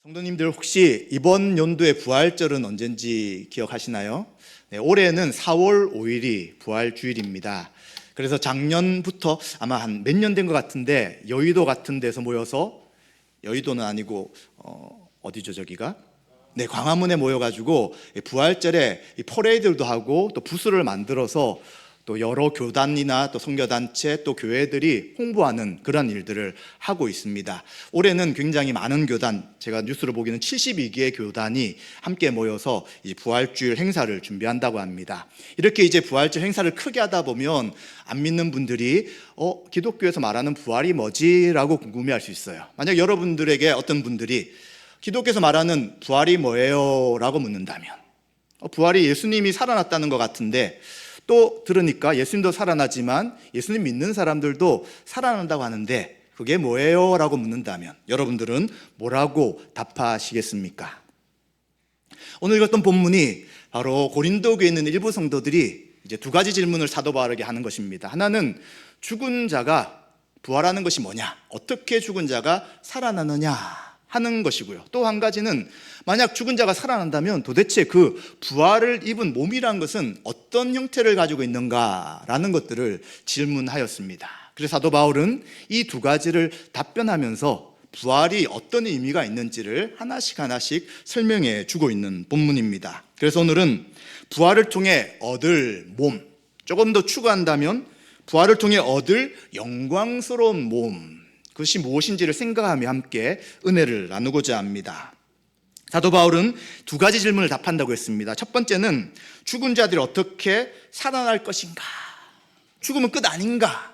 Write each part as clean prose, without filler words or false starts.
성도님들 혹시 이번 연도의 부활절은 언젠지 기억하시나요? 네, 올해는 4월 5일이 부활주일입니다. 그래서 작년부터 아마 한 몇 년 된 것 같은데 여의도 같은 데서 모여서, 여의도는 아니고 어디죠 저기가? 네, 광화문에 모여가지고 부활절에 퍼레이드도 하고 또 부스를 만들어서 또 여러 교단이나 또 선교단체 또 교회들이 홍보하는 그런 일들을 하고 있습니다. 올해는 굉장히 많은 교단, 제가 뉴스를 보기에는 72개의 교단이 함께 모여서 이제 부활주일 행사를 준비한다고 합니다. 이렇게 이제 부활절 행사를 크게 하다 보면 안 믿는 분들이 기독교에서 말하는 부활이 뭐지? 라고 궁금해할 수 있어요. 만약 여러분들에게 어떤 분들이 기독교에서 말하는 부활이 뭐예요? 라고 묻는다면 부활이 예수님이 살아났다는 것 같은데, 또 들으니까 예수님도 살아나지만 예수님 믿는 사람들도 살아난다고 하는데 그게 뭐예요? 라고 묻는다면 여러분들은 뭐라고 답하시겠습니까? 오늘 읽었던 본문이 바로 고린도 교회에 있는 일부 성도들이 이제 두 가지 질문을 사도 바울에게 하는 것입니다. 하나는 죽은 자가 부활하는 것이 뭐냐? 어떻게 죽은 자가 살아나느냐? 하는 것이고요. 또 한 가지는 만약 죽은 자가 살아난다면 도대체 그 부활을 입은 몸이란 것은 어떤 형태를 가지고 있는가라는 것들을 질문하였습니다. 그래서 사도 바울은 이 두 가지를 답변하면서 부활이 어떤 의미가 있는지를 하나씩 설명해 주고 있는 본문입니다. 그래서 오늘은 부활을 통해 얻을 몸, 조금 더 추가한다면 부활을 통해 얻을 영광스러운 몸, 그것이 무엇인지를 생각하며 함께 은혜를 나누고자 합니다. 사도 바울은 두 가지 질문을 답한다고 했습니다. 첫 번째는 죽은 자들이 어떻게 살아날 것인가? 죽으면 끝 아닌가?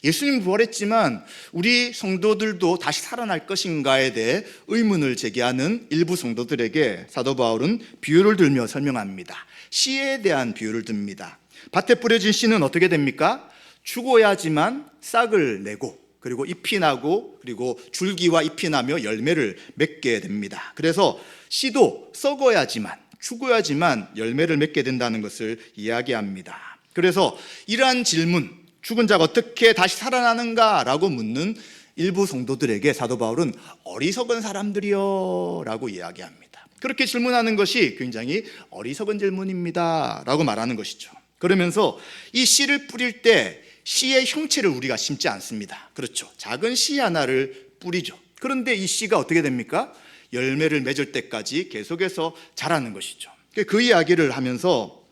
예수님 부활했지만 우리 성도들도 다시 살아날 것인가에 대해 의문을 제기하는 일부 성도들에게 사도 바울은 비유를 들며 설명합니다. 씨에 대한 비유를 듭니다. 밭에 뿌려진 씨는 어떻게 됩니까? 죽어야지만 싹을 내고, 그리고 잎이 나고, 그리고 줄기와 잎이 나며 열매를 맺게 됩니다. 그래서 씨도 썩어야지만, 죽어야지만 열매를 맺게 된다는 것을 이야기합니다. 그래서 이러한 질문, 죽은 자가 어떻게 다시 살아나는가? 라고 묻는 일부 성도들에게 사도 바울은 어리석은 사람들이요 라고 이야기합니다. 그렇게 질문하는 것이 굉장히 어리석은 질문입니다 라고 말하는 것이죠. 그러면서 이 씨를 뿌릴 때 씨의 형체를 우리가 심지 않습니다. 그렇죠. 작은 씨 하나를 뿌리죠. 그런데 이 씨가 어떻게 됩니까? 열매를 맺을 때까지 계속해서 자라는 것이죠. 그 이야기를 하면서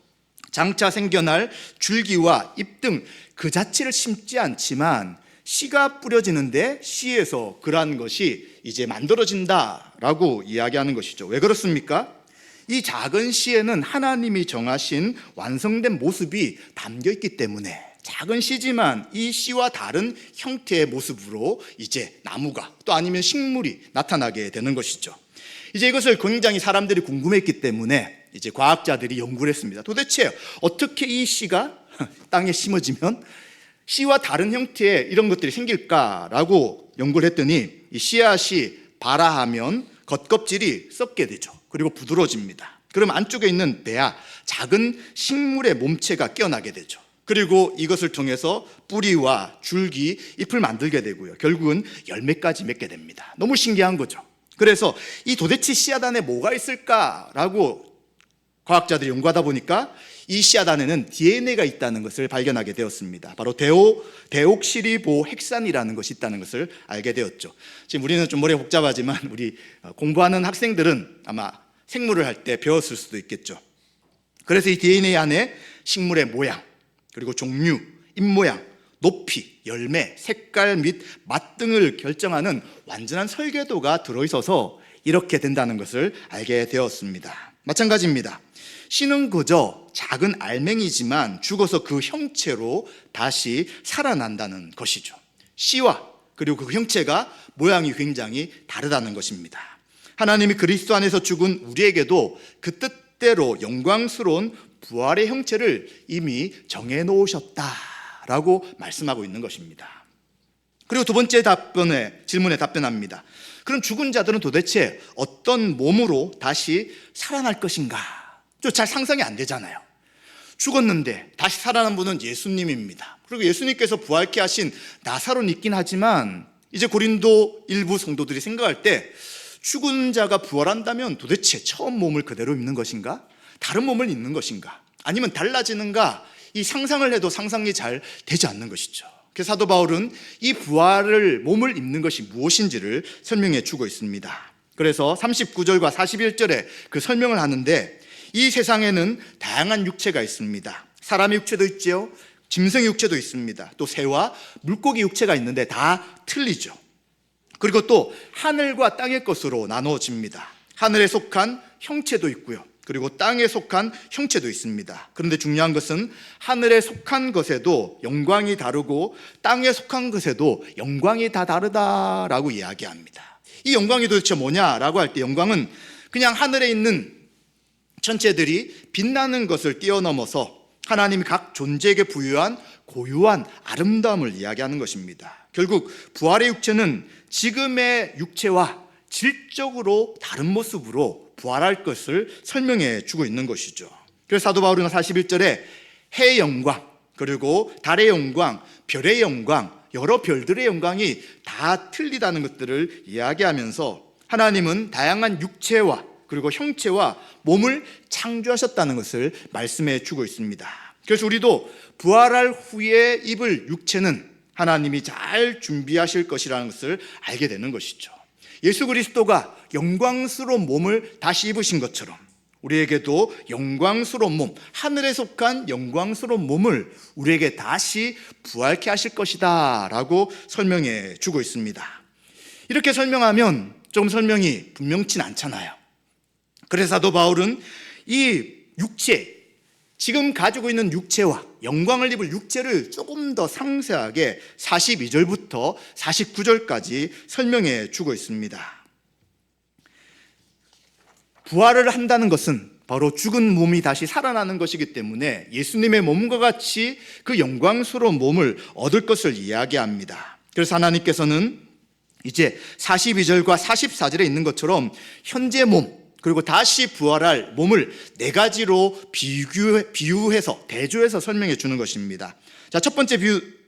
장차 생겨날 줄기와 잎 등 그 자체를 심지 않지만 씨가 뿌려지는데 씨에서 그러한 것이 이제 만들어진다라고 이야기하는 것이죠. 왜 그렇습니까? 이 작은 씨에는 하나님이 정하신 완성된 모습이 담겨 있기 때문에 작은 씨지만 이 씨와 다른 형태의 모습으로 이제 나무가 또 아니면 식물이 나타나게 되는 것이죠. 이제 이것을 굉장히 사람들이 궁금했기 때문에 이제 과학자들이 연구를 했습니다. 도대체 어떻게 이 씨가 땅에 심어지면 씨와 다른 형태의 이런 것들이 생길까라고 연구를 했더니 이 씨앗이 발아하면 겉껍질이 썩게 되죠. 그리고 부드러워집니다. 그럼 안쪽에 있는 배아, 작은 식물의 몸체가 깨어나게 되죠. 그리고 이것을 통해서 뿌리와 줄기, 잎을 만들게 되고요. 결국은 열매까지 맺게 됩니다. 너무 신기한 거죠. 그래서 이 도대체 씨앗 안에 뭐가 있을까라고 과학자들이 연구하다 보니까 이 씨앗 안에는 DNA가 있다는 것을 발견하게 되었습니다. 바로 데옥시리보핵산이라는 것이 있다는 것을 알게 되었죠. 지금 우리는 좀 머리가 복잡하지만 우리 공부하는 학생들은 아마 생물을 할 때 배웠을 수도 있겠죠. 그래서 이 DNA 안에 식물의 모양, 그리고 종류, 잎 모양, 높이, 열매, 색깔 및 맛 등을 결정하는 완전한 설계도가 들어있어서 이렇게 된다는 것을 알게 되었습니다. 마찬가지입니다. 씨는 그저 작은 알맹이지만 죽어서 그 형체로 다시 살아난다는 것이죠. 씨와 그리고 그 형체가 모양이 굉장히 다르다는 것입니다. 하나님이 그리스도 안에서 죽은 우리에게도 그 뜻대로 영광스러운 부활의 형체를 이미 정해놓으셨다라고 말씀하고 있는 것입니다. 그리고 두 번째 질문에 답변합니다. 그럼 죽은 자들은 도대체 어떤 몸으로 다시 살아날 것인가? 잘 상상이 안 되잖아요. 죽었는데 다시 살아난 분은 예수님입니다. 그리고 예수님께서 부활케 하신 나사로는 있긴 하지만 이제 고린도 일부 성도들이 생각할 때 죽은 자가 부활한다면 도대체 처음 몸을 그대로 입는 것인가? 다른 몸을 입는 것인가? 아니면 달라지는가? 이 상상을 해도 상상이 잘 되지 않는 것이죠. 그래서 사도 바울은 이 부활을 몸을 입는 것이 무엇인지를 설명해 주고 있습니다. 그래서 39절과 41절에 그 설명을 하는데, 이 세상에는 다양한 육체가 있습니다. 사람의 육체도 있지요, 짐승의 육체도 있습니다. 또 새와 물고기 육체가 있는데 다 틀리죠. 그리고 또 하늘과 땅의 것으로 나누어집니다. 하늘에 속한 형체도 있고요, 그리고 땅에 속한 형체도 있습니다. 그런데 중요한 것은 하늘에 속한 것에도 영광이 다르고 땅에 속한 것에도 영광이 다 다르다라고 이야기합니다. 이 영광이 도대체 뭐냐라고 할 때, 영광은 그냥 하늘에 있는 천체들이 빛나는 것을 뛰어넘어서 하나님이 각 존재에게 부여한 고유한 아름다움을 이야기하는 것입니다. 결국 부활의 육체는 지금의 육체와 질적으로 다른 모습으로 부활할 것을 설명해 주고 있는 것이죠. 그래서 사도 바울은 41절에 해의 영광, 그리고 달의 영광, 별의 영광, 여러 별들의 영광이 다 틀리다는 것들을 이야기하면서 하나님은 다양한 육체와 그리고 형체와 몸을 창조하셨다는 것을 말씀해 주고 있습니다. 그래서 우리도 부활할 후에 입을 육체는 하나님이 잘 준비하실 것이라는 것을 알게 되는 것이죠. 예수 그리스도가 영광스러운 몸을 다시 입으신 것처럼 우리에게도 영광스러운 몸, 하늘에 속한 영광스러운 몸을 우리에게 다시 부활케 하실 것이다 라고 설명해 주고 있습니다. 이렇게 설명하면 좀 설명이 분명치 않잖아요. 그래서 사도 바울은 이 육체, 지금 가지고 있는 육체와 영광을 입을 육체를 조금 더 상세하게 42절부터 49절까지 설명해 주고 있습니다. 부활을 한다는 것은 바로 죽은 몸이 다시 살아나는 것이기 때문에 예수님의 몸과 같이 그 영광스러운 몸을 얻을 것을 이야기합니다. 그래서 하나님께서는 이제 42절과 44절에 있는 것처럼 현재 몸, 그리고 다시 부활할 몸을 네 가지로 비유해서, 대조해서 설명해 주는 것입니다. 자, 첫 번째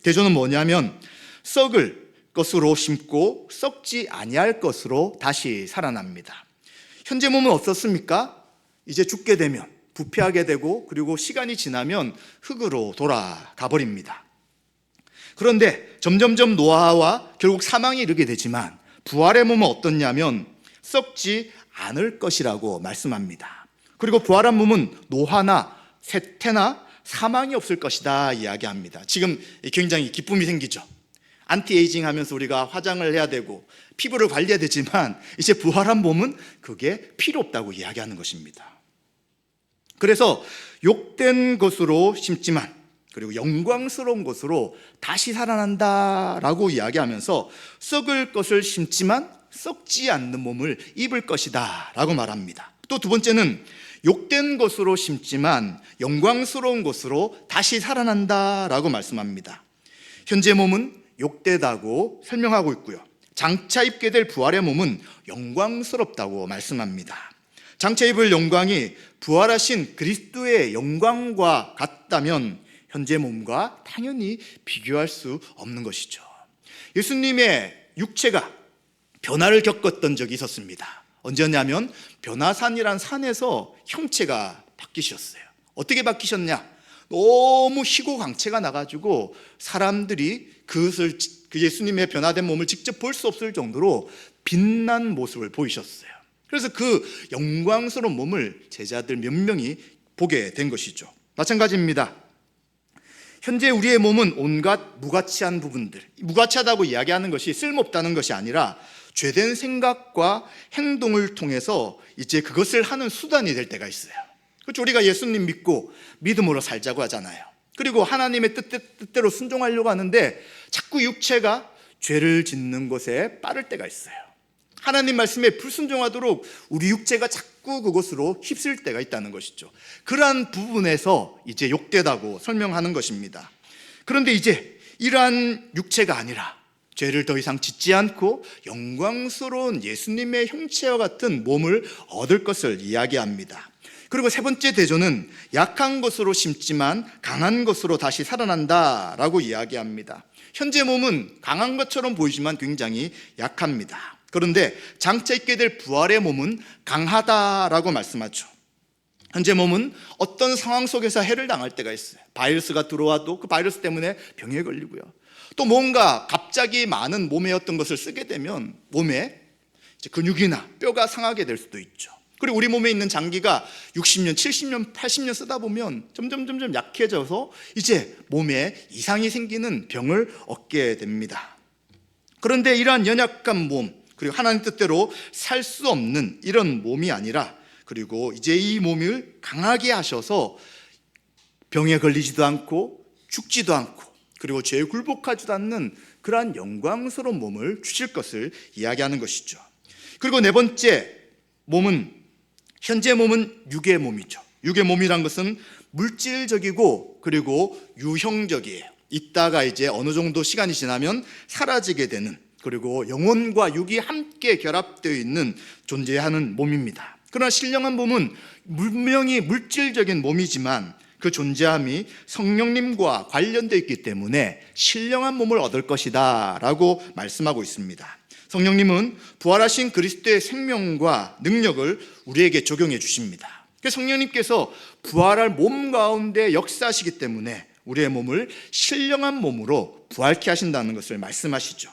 대조는 뭐냐면 썩을 것으로 심고 썩지 아니할 것으로 다시 살아납니다. 현재 몸은 어떻습니까? 이제 죽게 되면 부패하게 되고, 그리고 시간이 지나면 흙으로 돌아가 버립니다. 그런데 점점점 노화와 결국 사망에 이르게 되지만 부활의 몸은 어떻냐면 썩지 않을 것이라고 말씀합니다. 그리고 부활한 몸은 노화나 쇠퇴나 사망이 없을 것이다 이야기합니다. 지금 굉장히 기쁨이 생기죠. 안티에이징 하면서 우리가 화장을 해야 되고 피부를 관리해야 되지만 이제 부활한 몸은 그게 필요 없다고 이야기하는 것입니다. 그래서 욕된 것으로 심지만, 그리고 영광스러운 것으로 다시 살아난다라고 이야기하면서 썩을 것을 심지만 썩지 않는 몸을 입을 것이다 라고 말합니다. 또 두 번째는 욕된 것으로 심지만 영광스러운 것으로 다시 살아난다 라고 말씀합니다. 현재 몸은 욕되다고 설명하고 있고요, 장차 입게 될 부활의 몸은 영광스럽다고 말씀합니다. 장차 입을 영광이 부활하신 그리스도의 영광과 같다면 현재 몸과 당연히 비교할 수 없는 것이죠. 예수님의 육체가 변화를 겪었던 적이 있었습니다. 언제였냐면 변화산이란 산에서 형체가 바뀌셨어요. 어떻게 바뀌셨냐? 너무 희고 강체가 나가지고 사람들이 그 예수님의 변화된 몸을 직접 볼 수 없을 정도로 빛난 모습을 보이셨어요. 그래서 그 영광스러운 몸을 제자들 몇 명이 보게 된 것이죠. 마찬가지입니다. 현재 우리의 몸은 온갖 무가치한 부분들, 무가치하다고 이야기하는 것이 쓸모없다는 것이 아니라 죄된 생각과 행동을 통해서 이제 그것을 하는 수단이 될 때가 있어요. 그렇죠? 우리가 예수님 믿고 믿음으로 살자고 하잖아요. 그리고 하나님의 뜻대로 순종하려고 하는데 자꾸 육체가 죄를 짓는 것에 빠를 때가 있어요. 하나님 말씀에 불순종하도록 우리 육체가 자꾸 그것으로 휩쓸 때가 있다는 것이죠. 그러한 부분에서 이제 욕되다고 설명하는 것입니다. 그런데 이제 이러한 육체가 아니라 죄를 더 이상 짓지 않고 영광스러운 예수님의 형체와 같은 몸을 얻을 것을 이야기합니다. 그리고 세 번째 대조는 약한 것으로 심지만 강한 것으로 다시 살아난다라고 이야기합니다. 현재 몸은 강한 것처럼 보이지만 굉장히 약합니다. 그런데 장차 있게 될 부활의 몸은 강하다라고 말씀하죠. 현재 몸은 어떤 상황 속에서 해를 당할 때가 있어요. 바이러스가 들어와도 그 바이러스 때문에 병에 걸리고요. 또 뭔가 갑자기 많은 몸의 어떤 것을 쓰게 되면 몸에 근육이나 뼈가 상하게 될 수도 있죠. 그리고 우리 몸에 있는 장기가 60년, 70년, 80년 쓰다 보면 점점 약해져서 이제 몸에 이상이 생기는 병을 얻게 됩니다. 그런데 이러한 연약한 몸, 그리고 하나님 뜻대로 살 수 없는 이런 몸이 아니라, 그리고 이제 이 몸을 강하게 하셔서 병에 걸리지도 않고 죽지도 않고 그리고 죄에 굴복하지도 않는 그러한 영광스러운 몸을 주실 것을 이야기하는 것이죠. 그리고 네 번째 몸은, 현재 몸은 육의 몸이죠. 육의 몸이란 것은 물질적이고 그리고 유형적이에요. 있다가 이제 어느 정도 시간이 지나면 사라지게 되는, 그리고 영혼과 육이 함께 결합되어 있는 존재하는 몸입니다. 그러나 신령한 몸은 분명히 물질적인 몸이지만 그 존재함이 성령님과 관련되어 있기 때문에 신령한 몸을 얻을 것이다 라고 말씀하고 있습니다. 성령님은 부활하신 그리스도의 생명과 능력을 우리에게 적용해 주십니다. 성령님께서 부활할 몸 가운데 역사하시기 때문에 우리의 몸을 신령한 몸으로 부활케 하신다는 것을 말씀하시죠.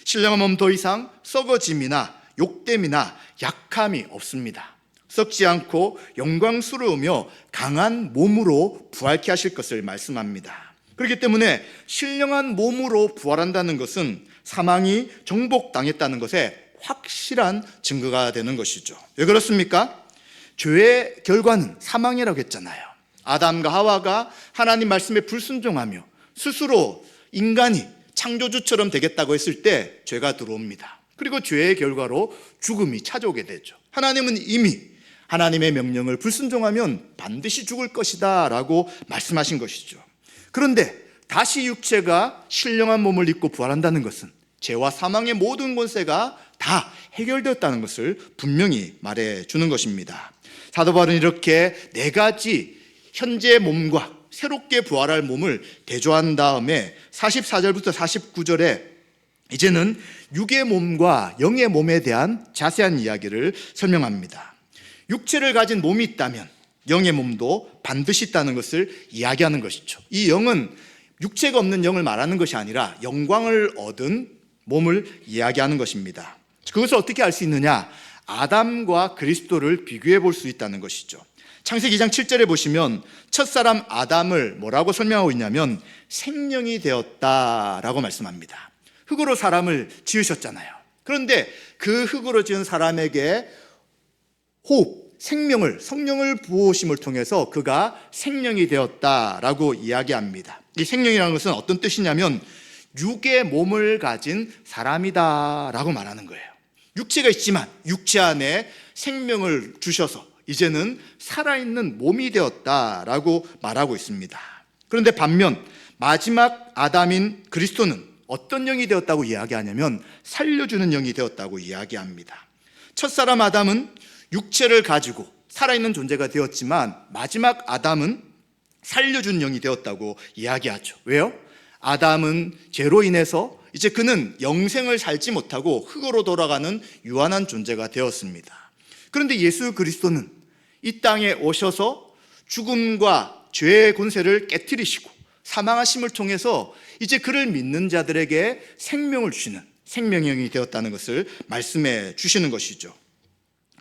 신령한 몸 더 이상 썩어짐이나 욕됨이나 약함이 없습니다. 썩지 않고 영광스러우며 강한 몸으로 부활케 하실 것을 말씀합니다. 그렇기 때문에 신령한 몸으로 부활한다는 것은 사망이 정복당했다는 것에 확실한 증거가 되는 것이죠. 왜 그렇습니까? 죄의 결과는 사망이라고 했잖아요. 아담과 하와가 하나님 말씀에 불순종하며 스스로 인간이 창조주처럼 되겠다고 했을 때 죄가 들어옵니다. 그리고 죄의 결과로 죽음이 찾아오게 되죠. 하나님은 이미 하나님의 명령을 불순종하면 반드시 죽을 것이다 라고 말씀하신 것이죠. 그런데 다시 육체가 신령한 몸을 입고 부활한다는 것은 죄와 사망의 모든 권세가 다 해결되었다는 것을 분명히 말해주는 것입니다. 사도 바울은 이렇게 네 가지 현재의 몸과 새롭게 부활할 몸을 대조한 다음에 44절부터 49절에 이제는 육의 몸과 영의 몸에 대한 자세한 이야기를 설명합니다. 육체를 가진 몸이 있다면 영의 몸도 반드시 있다는 것을 이야기하는 것이죠. 이 영은 육체가 없는 영을 말하는 것이 아니라 영광을 얻은 몸을 이야기하는 것입니다. 그것을 어떻게 알 수 있느냐? 아담과 그리스도를 비교해 볼 수 있다는 것이죠. 창세기 2장 7절에 보시면 첫사람 아담을 뭐라고 설명하고 있냐면 생명이 되었다라고 말씀합니다. 흙으로 사람을 지으셨잖아요. 그런데 그 흙으로 지은 사람에게 호흡, 생명을, 성령을 부으심을 통해서 그가 생명이 되었다라고 이야기합니다. 이 생명이라는 것은 어떤 뜻이냐면 육의 몸을 가진 사람이다라고 말하는 거예요. 육체가 있지만 육체 안에 생명을 주셔서 이제는 살아있는 몸이 되었다라고 말하고 있습니다. 그런데 반면 마지막 아담인 그리스도는 어떤 영이 되었다고 이야기하냐면 살려주는 영이 되었다고 이야기합니다. 첫사람 아담은 육체를 가지고 살아있는 존재가 되었지만 마지막 아담은 살려주는 영이 되었다고 이야기하죠. 왜요? 아담은 죄로 인해서 이제 그는 영생을 살지 못하고 흙으로 돌아가는 유한한 존재가 되었습니다. 그런데 예수 그리스도는 이 땅에 오셔서 죽음과 죄의 권세를 깨트리시고 사망하심을 통해서 이제 그를 믿는 자들에게 생명을 주시는 생명의 영이 되었다는 것을 말씀해 주시는 것이죠.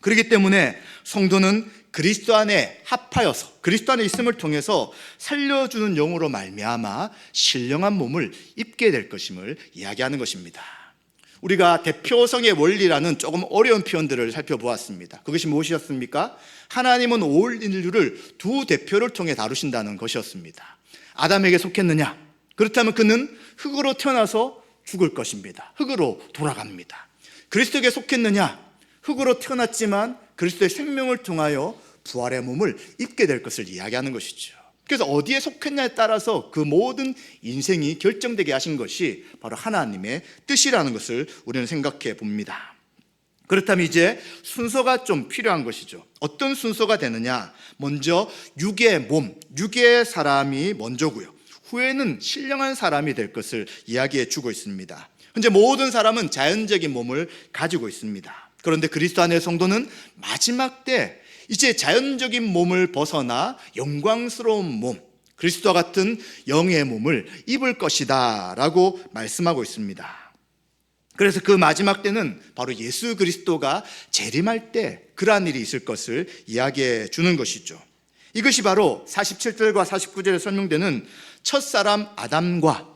그렇기 때문에 성도는 그리스도 안에 합하여서 그리스도 안에 있음을 통해서 살려주는 영으로 말미암아 신령한 몸을 입게 될 것임을 이야기하는 것입니다. 우리가 대표성의 원리라는 조금 어려운 표현들을 살펴보았습니다. 그것이 무엇이었습니까? 하나님은 온 인류를 두 대표를 통해 다루신다는 것이었습니다. 아담에게 속했느냐? 그렇다면 그는 흙으로 태어나서 죽을 것입니다. 흙으로 돌아갑니다. 그리스도에게 속했느냐? 흙으로 태어났지만 그리스도의 생명을 통하여 부활의 몸을 입게 될 것을 이야기하는 것이죠. 그래서 어디에 속했냐에 따라서 그 모든 인생이 결정되게 하신 것이 바로 하나님의 뜻이라는 것을 우리는 생각해 봅니다. 그렇다면 이제 순서가 좀 필요한 것이죠. 어떤 순서가 되느냐? 먼저 육의 몸, 육의 사람이 먼저고요. 후에는 신령한 사람이 될 것을 이야기해 주고 있습니다. 현재 모든 사람은 자연적인 몸을 가지고 있습니다. 그런데 그리스도 안의 성도는 마지막 때 이제 자연적인 몸을 벗어나 영광스러운 몸, 그리스도와 같은 영의 몸을 입을 것이다 라고 말씀하고 있습니다. 그래서 그 마지막 때는 바로 예수 그리스도가 재림할 때 그러한 일이 있을 것을 이야기해 주는 것이죠. 이것이 바로 47절과 49절에 설명되는 첫사람 아담과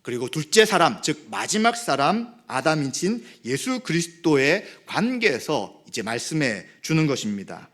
그리고 둘째 사람, 즉 마지막 사람 아담이신 예수 그리스도의 관계에서 이제 말씀해 주는 것입니다.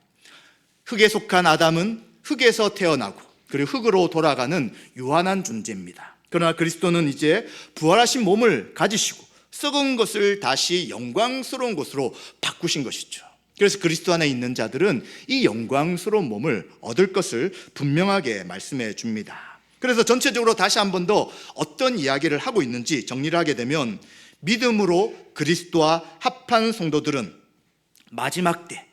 흙에 속한 아담은 흙에서 태어나고 그리고 흙으로 돌아가는 유한한 존재입니다. 그러나 그리스도는 이제 부활하신 몸을 가지시고 썩은 것을 다시 영광스러운 것으로 바꾸신 것이죠. 그래서 그리스도 안에 있는 자들은 이 영광스러운 몸을 얻을 것을 분명하게 말씀해 줍니다. 그래서 전체적으로 다시 한 번 더 어떤 이야기를 하고 있는지 정리를 하게 되면, 믿음으로 그리스도와 합한 성도들은 마지막 때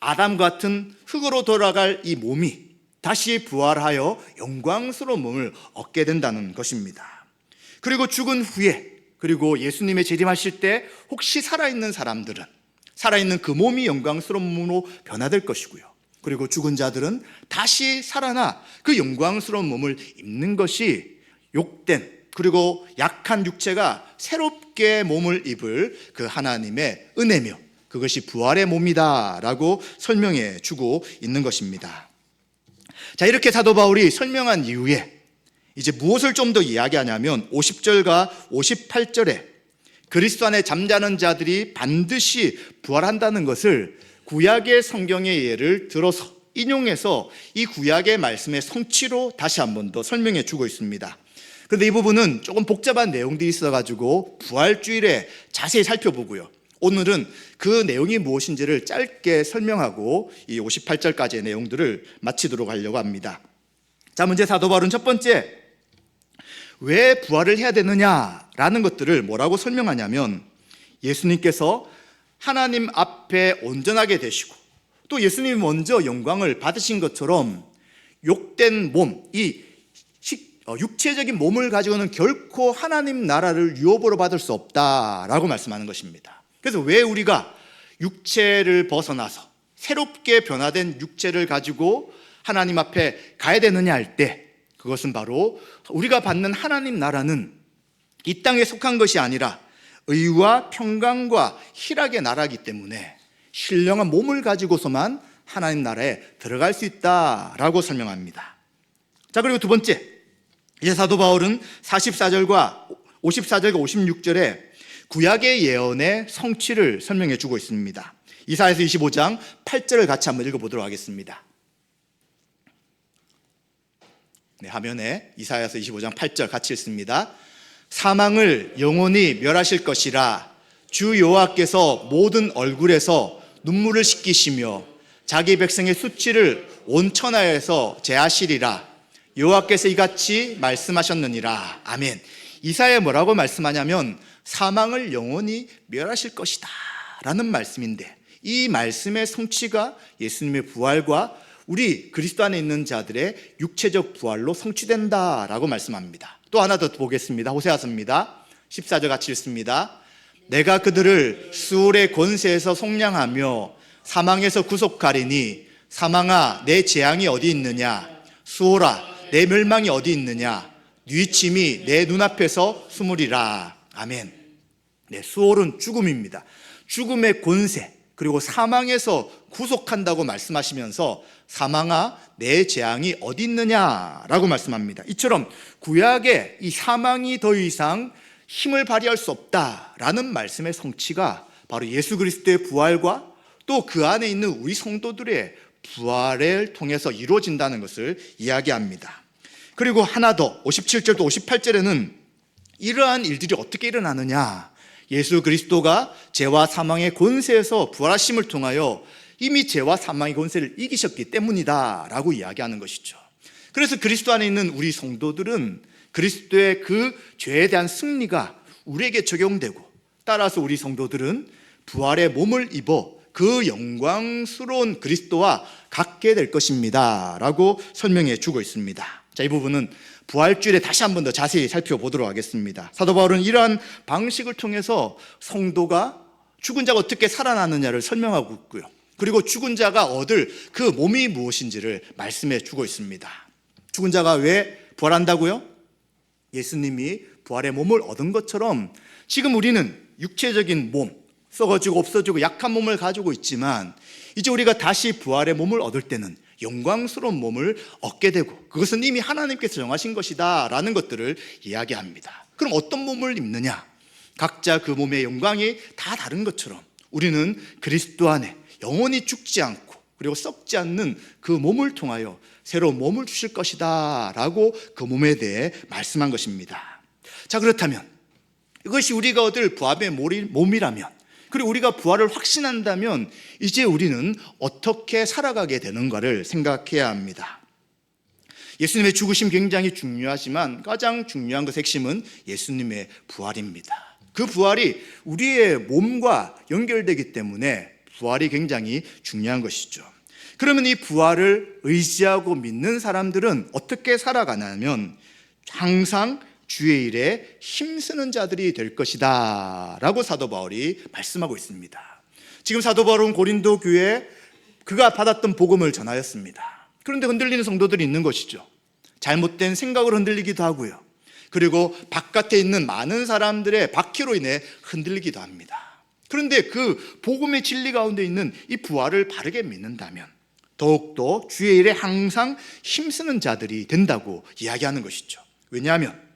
아담 같은 흙으로 돌아갈 이 몸이 다시 부활하여 영광스러운 몸을 얻게 된다는 것입니다. 그리고 죽은 후에, 그리고 예수님의 재림하실 때 혹시 살아있는 사람들은 살아있는 그 몸이 영광스러운 몸으로 변화될 것이고요. 그리고 죽은 자들은 다시 살아나 그 영광스러운 몸을 입는 것이 욕된 그리고 약한 육체가 새롭게 몸을 입을 그 하나님의 은혜며 그것이 부활의 몸이다 라고 설명해 주고 있는 것입니다. 자, 이렇게 사도 바울이 설명한 이후에 이제 무엇을 좀 더 이야기하냐면 50절과 58절에 그리스도 안에 잠자는 자들이 반드시 부활한다는 것을 구약의 성경의 예를 들어서 인용해서 이 구약의 말씀의 성취로 다시 한 번 더 설명해 주고 있습니다. 그런데 이 부분은 조금 복잡한 내용들이 있어가지고 부활주일에 자세히 살펴보고요. 오늘은 그 내용이 무엇인지를 짧게 설명하고 이 58절까지의 내용들을 마치도록 하려고 합니다. 자, 문제 사도 바울은 첫 번째, 왜 부활을 해야 되느냐라는 것들을 뭐라고 설명하냐면, 예수님께서 하나님 앞에 온전하게 되시고 또 예수님이 먼저 영광을 받으신 것처럼 욕된 몸, 이 육체적인 몸을 가지고는 결코 하나님 나라를 유업으로 받을 수 없다라고 말씀하는 것입니다. 그래서 왜 우리가 육체를 벗어나서 새롭게 변화된 육체를 가지고 하나님 앞에 가야 되느냐 할 때, 그것은 바로 우리가 받는 하나님 나라는 이 땅에 속한 것이 아니라 의와 평강과 희락의 나라이기 때문에 신령한 몸을 가지고서만 하나님 나라에 들어갈 수 있다라고 설명합니다. 자, 그리고 두 번째, 이제 사도 바울은 44절과 56절에 구약의 예언의 성취를 설명해 주고 있습니다. 이사야서 25장 8절을 같이 한번 읽어보도록 하겠습니다. 네, 화면에 이사야서 25장 8절 같이 읽습니다. 사망을 영원히 멸하실 것이라 주 여호와께서 모든 얼굴에서 눈물을 씻기시며 자기 백성의 수치를 온 천하에서 제하시리라. 여호와께서 이같이 말씀하셨느니라. 아멘. 이사야에 뭐라고 말씀하냐면 사망을 영원히 멸하실 것이다 라는 말씀인데, 이 말씀의 성취가 예수님의 부활과 우리 그리스도 안에 있는 자들의 육체적 부활로 성취된다라고 말씀합니다. 또 하나 더 보겠습니다. 호세아서입니다. 14절 같이 읽습니다. 내가 그들을 수월의 권세에서 속량하며 사망에서 구속하리니 사망아 내 재앙이 어디 있느냐, 수월아 내 멸망이 어디 있느냐, 네 침이 내 눈앞에서 숨으리라. 아멘. 네, 수월은 죽음입니다. 죽음의 권세 그리고 사망에서 구속한다고 말씀하시면서 사망아 내 재앙이 어디 있느냐라고 말씀합니다. 이처럼 구약의 이 사망이 더 이상 힘을 발휘할 수 없다라는 말씀의 성취가 바로 예수 그리스도의 부활과 또 그 안에 있는 우리 성도들의 부활을 통해서 이루어진다는 것을 이야기합니다. 그리고 하나 더 57절도 58절에는 이러한 일들이 어떻게 일어나느냐, 예수 그리스도가 죄와 사망의 권세에서 부활하심을 통하여 이미 죄와 사망의 권세를 이기셨기 때문이다 라고 이야기하는 것이죠. 그래서 그리스도 안에 있는 우리 성도들은 그리스도의 그 죄에 대한 승리가 우리에게 적용되고, 따라서 우리 성도들은 부활의 몸을 입어 그 영광스러운 그리스도와 같게 될 것입니다 라고 설명해 주고 있습니다. 자, 이 부분은 부활주일에 다시 한 번 더 자세히 살펴보도록 하겠습니다. 사도 바울은 이러한 방식을 통해서 성도가 죽은 자가 어떻게 살아나느냐를 설명하고 있고요. 그리고 죽은 자가 얻을 그 몸이 무엇인지를 말씀해 주고 있습니다. 죽은 자가 왜 부활한다고요? 예수님이 부활의 몸을 얻은 것처럼 지금 우리는 육체적인 몸, 썩어지고 없어지고 약한 몸을 가지고 있지만 이제 우리가 다시 부활의 몸을 얻을 때는 영광스러운 몸을 얻게 되고 그것은 이미 하나님께서 정하신 것이다 라는 것들을 이야기합니다. 그럼 어떤 몸을 입느냐? 각자 그 몸의 영광이 다 다른 것처럼 우리는 그리스도 안에 영원히 죽지 않고 그리고 썩지 않는 그 몸을 통하여 새로운 몸을 주실 것이다 라고 그 몸에 대해 말씀한 것입니다. 자, 그렇다면 이것이 우리가 얻을 부활의 몸이라면, 그리고 우리가 부활을 확신한다면 이제 우리는 어떻게 살아가게 되는가를 생각해야 합니다. 예수님의 죽으심 굉장히 중요하지만 가장 중요한 것 핵심은 예수님의 부활입니다. 그 부활이 우리의 몸과 연결되기 때문에 부활이 굉장히 중요한 것이죠. 그러면 이 부활을 의지하고 믿는 사람들은 어떻게 살아가냐면 항상 주의 일에 힘쓰는 자들이 될 것이다 라고 사도 바울이 말씀하고 있습니다. 지금 사도 바울은 고린도 교회에 그가 받았던 복음을 전하였습니다. 그런데 흔들리는 성도들이 있는 것이죠. 잘못된 생각으로 흔들리기도 하고요. 그리고 바깥에 있는 많은 사람들의 박해로 인해 흔들리기도 합니다. 그런데 그 복음의 진리 가운데 있는 이 부활을 바르게 믿는다면 더욱더 주의 일에 항상 힘쓰는 자들이 된다고 이야기하는 것이죠. 왜냐하면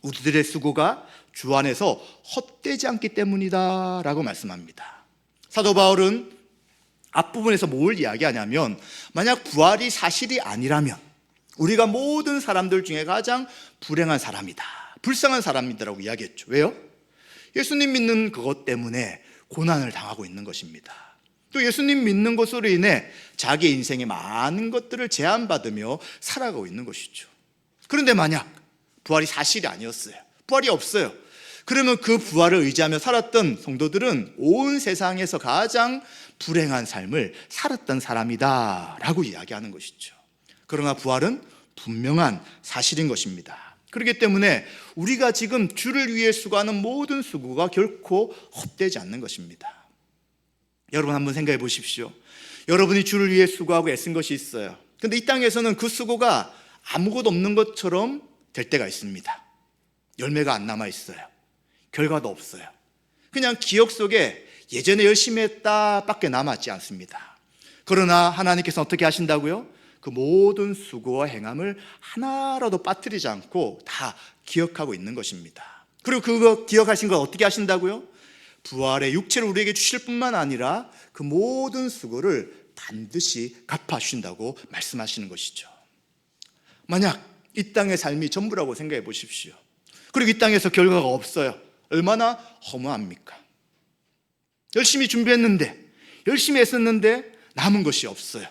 우리들의 수고가 주 안에서 헛되지 않기 때문이다 라고 말씀합니다. 사도 바울은 앞부분에서 뭘 이야기하냐면 만약 부활이 사실이 아니라면 우리가 모든 사람들 중에 가장 불행한 사람이다, 불쌍한 사람이다라고 이야기했죠. 왜요? 예수님 믿는 그것 때문에 고난을 당하고 있는 것입니다. 또 예수님 믿는 것으로 인해 자기 인생의 많은 것들을 제한받으며 살아가고 있는 것이죠. 그런데 만약 부활이 사실이 아니었어요, 부활이 없어요, 그러면 그 부활을 의지하며 살았던 성도들은 온 세상에서 가장 불행한 삶을 살았던 사람이다 라고 이야기하는 것이죠. 그러나 부활은 분명한 사실인 것입니다. 그렇기 때문에 우리가 지금 주를 위해 수고하는 모든 수고가 결코 헛되지 않는 것입니다. 여러분 한번 생각해 보십시오. 여러분이 주를 위해 수고하고 애쓴 것이 있어요. 근데 이 땅에서는 그 수고가 아무것도 없는 것처럼 될 때가 있습니다. 열매가 안 남아 있어요. 결과도 없어요. 그냥 기억 속에 예전에 열심히 했다 밖에 남았지 않습니다. 그러나 하나님께서 어떻게 하신다고요? 그 모든 수고와 행함을 하나라도 빠뜨리지 않고 다 기억하고 있는 것입니다. 그리고 그거 기억하신 걸 어떻게 하신다고요? 부활의 육체를 우리에게 주실 뿐만 아니라 그 모든 수고를 반드시 갚아주신다고 말씀하시는 것이죠. 만약 이 땅의 삶이 전부라고 생각해 보십시오. 그리고 이 땅에서 결과가 없어요. 얼마나 허무합니까? 열심히 준비했는데, 열심히 했었는데 남은 것이 없어요.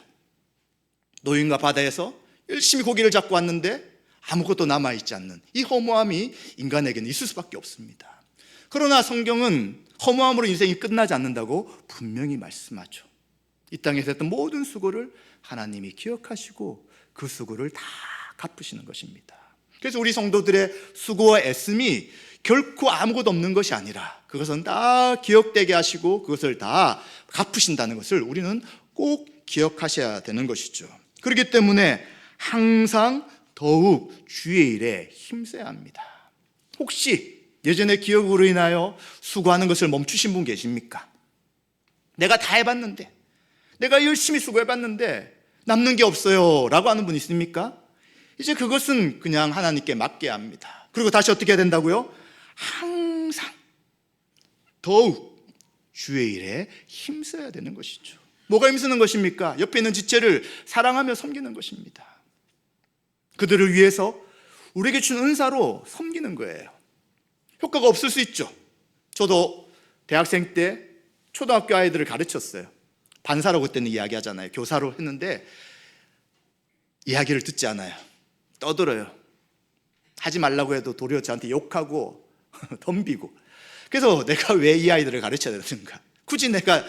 노인과 바다에서 열심히 고기를 잡고 왔는데 아무것도 남아있지 않는 이 허무함이 인간에게는 있을 수밖에 없습니다. 그러나 성경은 허무함으로 인생이 끝나지 않는다고 분명히 말씀하죠. 이 땅에서 했던 모든 수고를 하나님이 기억하시고 그 수고를 다 갚으시는 것입니다. 그래서 우리 성도들의 수고와 애씀이 결코 아무것도 없는 것이 아니라 그것은 다 기억되게 하시고 그것을 다 갚으신다는 것을 우리는 꼭 기억하셔야 되는 것이죠. 그렇기 때문에 항상 더욱 주의 일에 힘써야 합니다. 혹시 예전의 기억으로 인하여 수고하는 것을 멈추신 분 계십니까? 내가 다 해봤는데, 내가 열심히 수고해봤는데 남는 게 없어요 라고 하는 분 있습니까? 이제 그것은 그냥 하나님께 맡겨야 합니다. 그리고 다시 어떻게 해야 된다고요? 항상 더욱 주의 일에 힘써야 되는 것이죠. 뭐가 힘쓰는 것입니까? 옆에 있는 지체를 사랑하며 섬기는 것입니다. 그들을 위해서 우리에게 준 은사로 섬기는 거예요. 효과가 없을 수 있죠. 저도 대학생 때 초등학교 아이들을 가르쳤어요. 반사로 그때는 이야기하잖아요. 교사로 했는데 이야기를 듣지 않아요. 떠들어요. 하지 말라고 해도 도리어 저한테 욕하고 덤비고. 그래서 내가 왜 이 아이들을 가르쳐야 되는가, 굳이 내가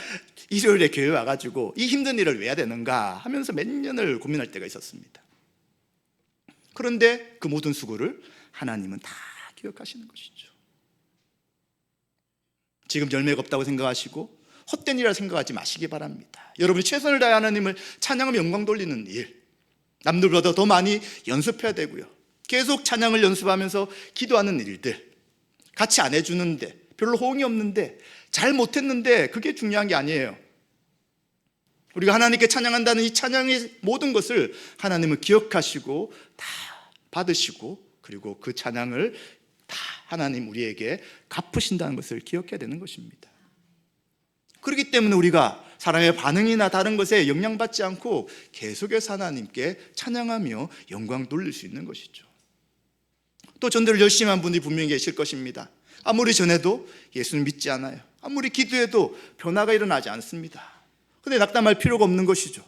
일요일에 교회 와가지고 이 힘든 일을 왜 해야 되는가 하면서 몇 년을 고민할 때가 있었습니다. 그런데 그 모든 수고를 하나님은 다 기억하시는 것이죠. 지금 열매가 없다고 생각하시고 헛된 일이라 생각하지 마시기 바랍니다. 여러분이 최선을 다해 하나님을 찬양하며 영광 돌리는 일, 남들보다 더 많이 연습해야 되고요. 계속 찬양을 연습하면서 기도하는 일들, 같이 안 해주는데, 별로 호응이 없는데, 잘 못했는데 그게 중요한 게 아니에요. 우리가 하나님께 찬양한다는 이 찬양의 모든 것을 하나님은 기억하시고 다 받으시고, 그리고 그 찬양을 다 하나님 우리에게 갚으신다는 것을 기억해야 되는 것입니다. 그렇기 때문에 우리가 사람의 반응이나 다른 것에 영향받지 않고 계속해서 하나님께 찬양하며 영광 돌릴 수 있는 것이죠. 또 전도를 열심히 한 분들이 분명히 계실 것입니다. 아무리 전해도 예수는 믿지 않아요. 아무리 기도해도 변화가 일어나지 않습니다. 그런데 낙담할 필요가 없는 것이죠.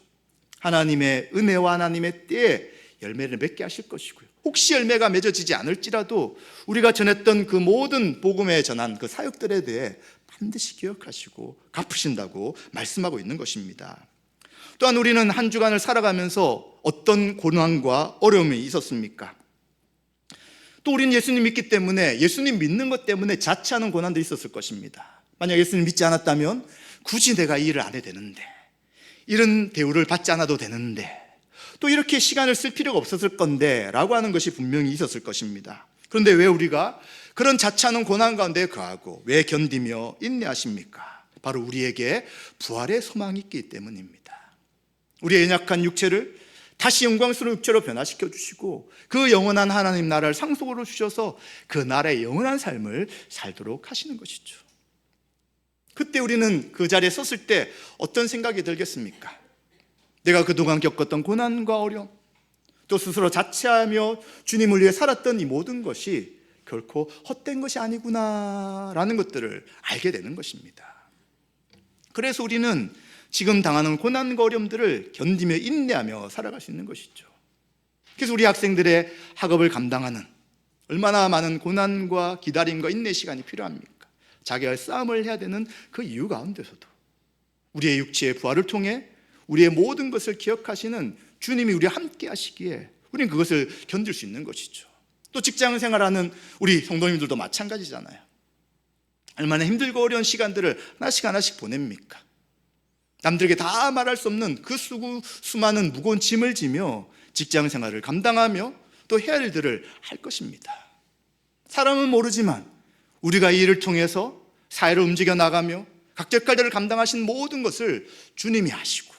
하나님의 은혜와 하나님의 때에 열매를 맺게 하실 것이고요. 혹시 열매가 맺어지지 않을지라도 우리가 전했던 그 모든 복음에 전한 그 사역들에 대해 반드시 기억하시고 갚으신다고 말씀하고 있는 것입니다. 또한 우리는 한 주간을 살아가면서 어떤 고난과 어려움이 있었습니까? 또 우리는 예수님 믿기 때문에, 예수님 믿는 것 때문에 자처하는 고난도 있었을 것입니다. 만약 예수님 믿지 않았다면 굳이 내가 이 일을 안 해도 되는데, 이런 대우를 받지 않아도 되는데, 또 이렇게 시간을 쓸 필요가 없었을 건데 라고 하는 것이 분명히 있었을 것입니다. 그런데 왜 우리가 그런 자처하는 고난 가운데 거하고 왜 견디며 인내하십니까? 바로 우리에게 부활의 소망이 있기 때문입니다. 우리의 연약한 육체를 다시 영광스러운 육체로 변화시켜 주시고 그 영원한 하나님 나라를 상속으로 주셔서 그 나라의 영원한 삶을 살도록 하시는 것이죠. 그때 우리는 그 자리에 섰을 때 어떤 생각이 들겠습니까? 내가 그동안 겪었던 고난과 어려움, 또 스스로 자체하며 주님을 위해 살았던 이 모든 것이 결코 헛된 것이 아니구나라는 것들을 알게 되는 것입니다. 그래서 우리는 지금 당하는 고난과 어려움들을 견디며 인내하며 살아갈 수 있는 것이죠. 그래서 우리 학생들의 학업을 감당하는 얼마나 많은 고난과 기다림과 인내 시간이 필요합니까? 자기와 싸움을 해야 되는 그 이유 가운데서도 우리의 육체의 부활을 통해 우리의 모든 것을 기억하시는 주님이 우리와 함께 하시기에 우리는 그것을 견딜 수 있는 것이죠. 또 직장 생활하는 우리 성도님들도 마찬가지잖아요. 얼마나 힘들고 어려운 시간들을 하나씩 하나씩 보냅니까? 남들에게 다 말할 수 없는 그 수많은 무거운 짐을 지며 직장 생활을 감당하며 또 해야 할 일들을 할 것입니다. 사람은 모르지만 우리가 이 일을 통해서 사회를 움직여 나가며 각자 역할들을 감당하신 모든 것을 주님이 하시고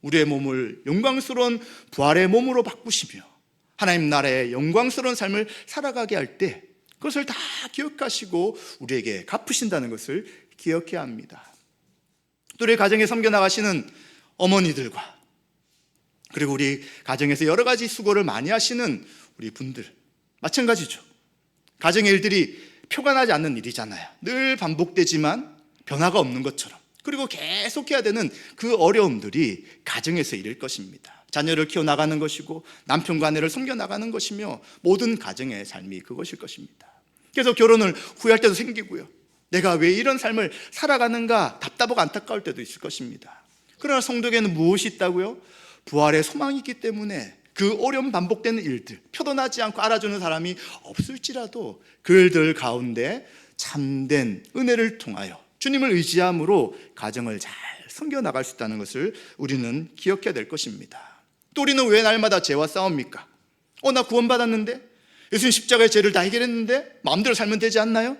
우리의 몸을 영광스러운 부활의 몸으로 바꾸시며 하나님 나라의 영광스러운 삶을 살아가게 할 때 그것을 다 기억하시고 우리에게 갚으신다는 것을 기억해야 합니다. 또 우리 가정에 섬겨나가시는 어머니들과 그리고 우리 가정에서 여러 가지 수고를 많이 하시는 우리 분들 마찬가지죠. 가정의 일들이 표가 나지 않는 일이잖아요. 늘 반복되지만 변화가 없는 것처럼, 그리고 계속해야 되는 그 어려움들이 가정에서 일일 것입니다. 자녀를 키워나가는 것이고 남편과 아내를 섬겨나가는 것이며 모든 가정의 삶이 그것일 것입니다. 그래서 결혼을 후회할 때도 생기고요, 내가 왜 이런 삶을 살아가는가 답답하고 안타까울 때도 있을 것입니다. 그러나 성도에게는 무엇이 있다고요? 부활의 소망이 있기 때문에 그 어려움 반복되는 일들, 표도 나지 않고 알아주는 사람이 없을지라도 그 일들 가운데 참된 은혜를 통하여 주님을 의지함으로 가정을 잘 섬겨나갈 수 있다는 것을 우리는 기억해야 될 것입니다. 또 우리는 왜 날마다 죄와 싸웁니까? 나 구원받았는데, 예수님 십자가의 죄를 다 해결했는데 마음대로 살면 되지 않나요?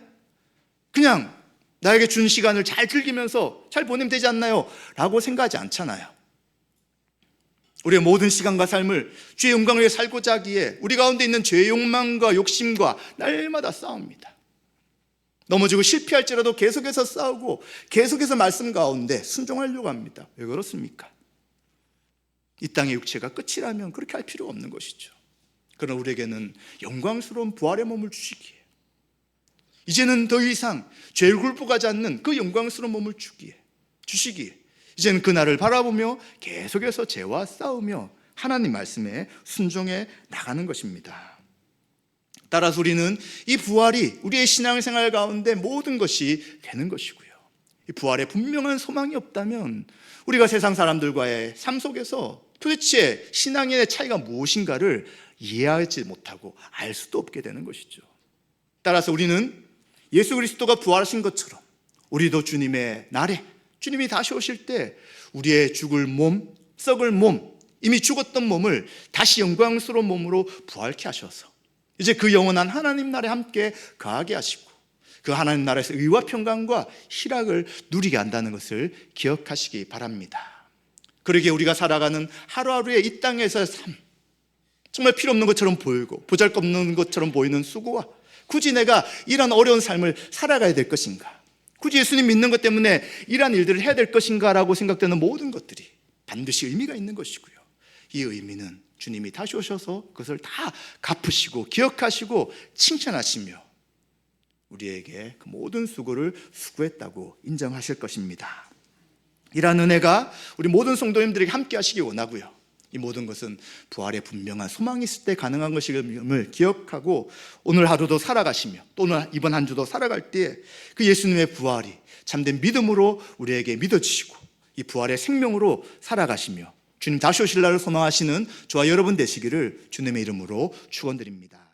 그냥 나에게 준 시간을 잘 즐기면서 잘 보내면 되지 않나요? 라고 생각하지 않잖아요. 우리의 모든 시간과 삶을 주의 영광을 위해 살고자 하기에 우리 가운데 있는 죄의 욕망과 욕심과 날마다 싸웁니다. 넘어지고 실패할지라도 계속해서 싸우고 계속해서 말씀 가운데 순종하려고 합니다. 왜 그렇습니까? 이 땅의 육체가 끝이라면 그렇게 할 필요가 없는 것이죠. 그러나 우리에게는 영광스러운 부활의 몸을 주시기에, 이제는 더 이상 죄를 굴복하지 않는 그 영광스러운 몸을 주시기에 이제는 그날을 바라보며 계속해서 죄와 싸우며 하나님 말씀에 순종해 나가는 것입니다. 따라서 우리는 이 부활이 우리의 신앙생활 가운데 모든 것이 되는 것이고요, 이 부활에 분명한 소망이 없다면 우리가 세상 사람들과의 삶 속에서 도대체 신앙의 차이가 무엇인가를 이해하지 못하고 알 수도 없게 되는 것이죠. 따라서 우리는 예수 그리스도가 부활하신 것처럼 우리도 주님의 날에, 주님이 다시 오실 때 우리의 죽을 몸, 썩을 몸, 이미 죽었던 몸을 다시 영광스러운 몸으로 부활케 하셔서 이제 그 영원한 하나님 나라에 함께 거하게 하시고 그 하나님 나라에서 의와 평강과 희락을 누리게 한다는 것을 기억하시기 바랍니다. 그러기에 우리가 살아가는 하루하루의 이 땅에서의 삶, 정말 필요 없는 것처럼 보이고 보잘것없는 것처럼 보이는 수고와 굳이 내가 이런 어려운 삶을 살아가야 될 것인가, 굳이 예수님 믿는 것 때문에 이러한 일들을 해야 될 것인가 라고 생각되는 모든 것들이 반드시 의미가 있는 것이고요. 이 의미는 주님이 다시 오셔서 그것을 다 갚으시고 기억하시고 칭찬하시며 우리에게 그 모든 수고를 수고했다고 인정하실 것입니다. 이러한 은혜가 우리 모든 성도님들에게 함께 하시기 원하고요. 이 모든 것은 부활의 분명한 소망이 있을 때 가능한 것임을 기억하고 오늘 하루도 살아가시며 또 이번 한 주도 살아갈 때 그 예수님의 부활이 참된 믿음으로 우리에게 믿어지시고 이 부활의 생명으로 살아가시며 주님 다시 오실 날을 소망하시는 저와 여러분 되시기를 주님의 이름으로 축원드립니다.